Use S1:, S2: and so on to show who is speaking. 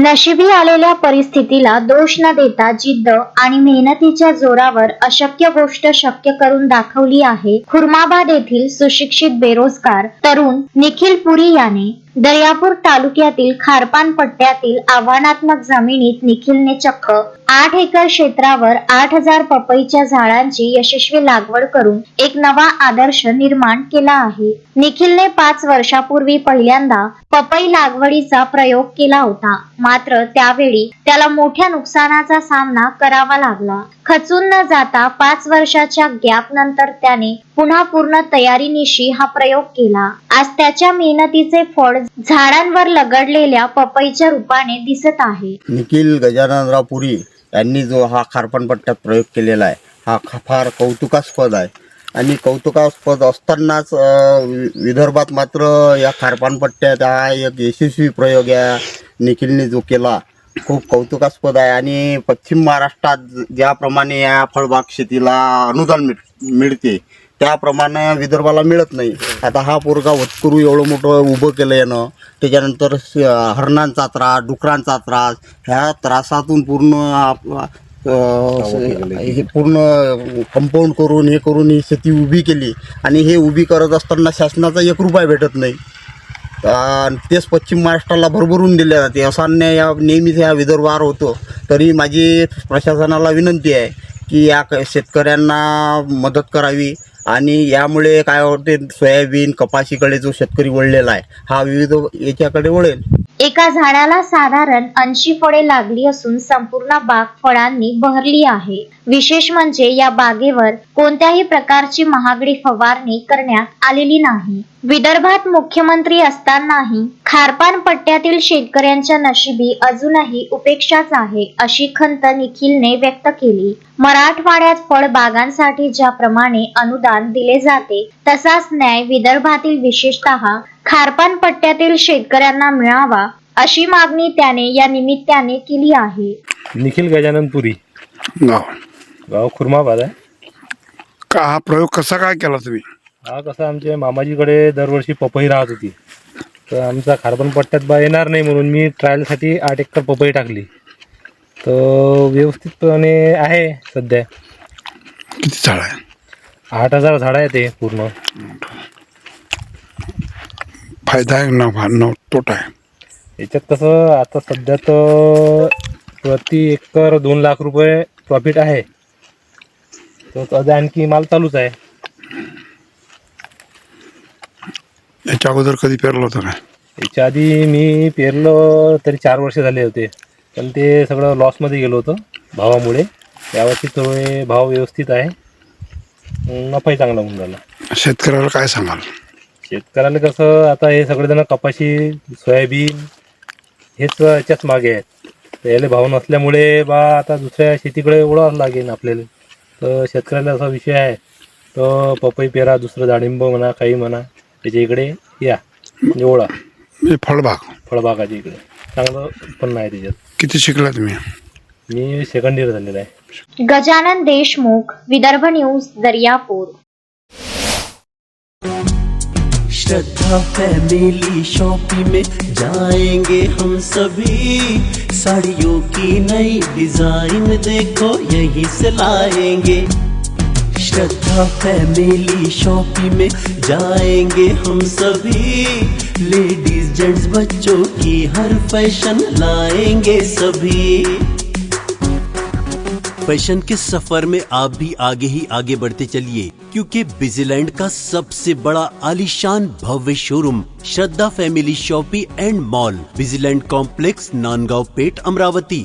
S1: नशिबी आलेल्या परिस्थितीला दोष न देता जिद्द आणि मेहनतीच्या जोरावर अशक्य गोष्ट शक्य करून दाखवली आहे. खुर्माबाद येथील सुशिक्षित बेरोजगार तरुण निखिल पुरी याने दर्यापूर तालुक्यातील खारपान पट्ट्यातील आव्हानात्मक जमिनीत निखिलने चक्क 8 एकर क्षेत्रावर 8000 पपईच्या झाडांची यशस्वी लागवड करून एक नवा आदर्श निर्माण केला आहे. निखिलने 5 वर्षापूर्वी पहिल्यांदा पपई लागवडीचा प्रयोग केला होता, मात्र त्यावेळी त्याला मोठ्या नुकसानाचा सामना करावा लागला. खचून न जाता 5 वर्षाच्या गॅप नंतर त्याने पुन्हा पूर्ण तयारीनिशी हा प्रयोग केला. आज त्याच्या मेहनतीचे फळ झाडांवर लगडलेल्या पपईच्या रूपाने दिसत आहे.
S2: निखिल गजाननराव पुरी यांनी जो हा खारपान पट्ट्यात प्रयोग केलेला आहे हा फार कौतुकास्पद आहे. आणि कौतुकास्पद असतानाच विदर्भात मात्र या खारपान पट्ट्यात हा एक यशस्वी प्रयोग या निखिलने जो केला खूप कौतुकास्पद आहे. आणि पश्चिम महाराष्ट्रात ज्याप्रमाणे या फळबाग शेतीला अनुदान मिळते त्याप्रमाणे विदर्भाला मिळत नाही. आता हा पोरगा वतकरू एवढं मोठं उभं केलं यानं, त्याच्यानंतर हरणांचा त्रास, डुकरांचा त्रास, ह्या त्रासातून हे पूर्ण कंपाऊंड करून हे करून ही शेती उभी केली. आणि हे उभी करत असताना शासनाचा 1 रुपया भेटत नाही. तेच पश्चिम महाराष्ट्राला भरभरून दिले जाते. असा अन्याय या नेहमीच या विदर्भावर होतो. तरी माझी प्रशासनाला विनंती आहे की या शेतकऱ्यांना मदत करावी. आणि यामुळे काय होते, सोयाबीन कपाशीकडे जो शेतकरी वळलेला आहे हा विविध याच्याकडे वळेल.
S1: एका झाडाला साधारण 80 फळे लागली असून संपूर्ण बाग फळांनी बहरली आहे. विशेष म्हणजे या बागेवर कोणत्याही प्रकारची महागडी फवारणी करण्यात आलेली नाही. विदर्भात मुख्यमंत्री असतानाही खारपान पट्ट्यातील शेतकऱ्यांच्या नशिबी अजूनही उपेक्षाच आहे, अशी खंत निखिलने व्यक्त केली. मराठवाड्यात फळबागांसाठी ज्याप्रमाणे अनुदान दिले जाते तसाच न्याय विदर्भातील विशेषतः खारपान पट्ट्यातील शेतकऱ्यांना मिळावा अशी मागणी त्याने या निमित्ताने केली आहे.
S3: निखिल गजानन पुरी, गाव खुर्माबाद आहे.
S4: का हा प्रयोग कसा काय केला तुम्ही?
S3: हा कसा आमच्या मामाजीकडे दरवर्षी पपई राहत होती, तर आमचा खारपान पट्ट्यात बा येणार नाही म्हणून मी ट्रायलसाठी 8 एकर पपई टाकली. तर व्यवस्थितपणे आहे सध्या.
S4: किती झाड आहे?
S3: 8000 झाडं आहे ते पूर्ण.
S4: फायदा आहे ना तोटा आहे?
S3: याच्यात कसं आता सध्या तर प्रति एकर 2 लाख रुपये प्रॉफिट आहे. तर सध्या आणखी माल चालूच आहे.
S4: याच्या अगोदर कधी पेरलं होतं काय?
S3: याच्या आधी मी पेरलं तरी 4 वर्ष झाले होते, पण ते सगळं लॉसमध्ये गेलो होतं भावामुळे. यावर्षी थोडे भाव व्यवस्थित आहे, नफाही चांगला होऊन झाला.
S4: शेतकऱ्याला काय सांगाल?
S3: शेतकऱ्याला कसं आता हे सगळेजण कपाशी सोयाबीन हेच याच्याच मागे आहेत. तर याला भाव नसल्यामुळे बा आता दुसऱ्या शेतीकडे ओढावं लागेल आपल्याला. तर शेतकऱ्याला असा विषय आहे, तर पपई पेरा, दुसरं डाळिंब म्हणा काही म्हणा त्याच्या इकडे या ओढा. फळबागाच्या इकडे चांगलं उत्पन्न आहे त्याच्यात.
S4: किती शिकला तुम्ही?
S3: मी 2nd इयर झालेला आहे.
S1: गजानन देशमुख, विदर्भ न्यूज, दर्यापूर.
S5: श्रद्धा फैमिली शॉपिंग में जाएंगे हम सभी, साड़ियों की नई डिजाइन देखो यहीं से लाएंगे. श्रद्धा फैमिली शॉपिंग में जाएंगे हम सभी, लेडीज जेंट्स बच्चों की हर फैशन लाएंगे सभी. फैशन के सफर में आप भी आगे ही आगे बढ़ते चलिए, क्योंकि बिजीलैंड का सबसे बड़ा आलीशान भव्य showroom Shraddha family shopping and mall, Busyland complex, Nandgaon Peth, Amravati.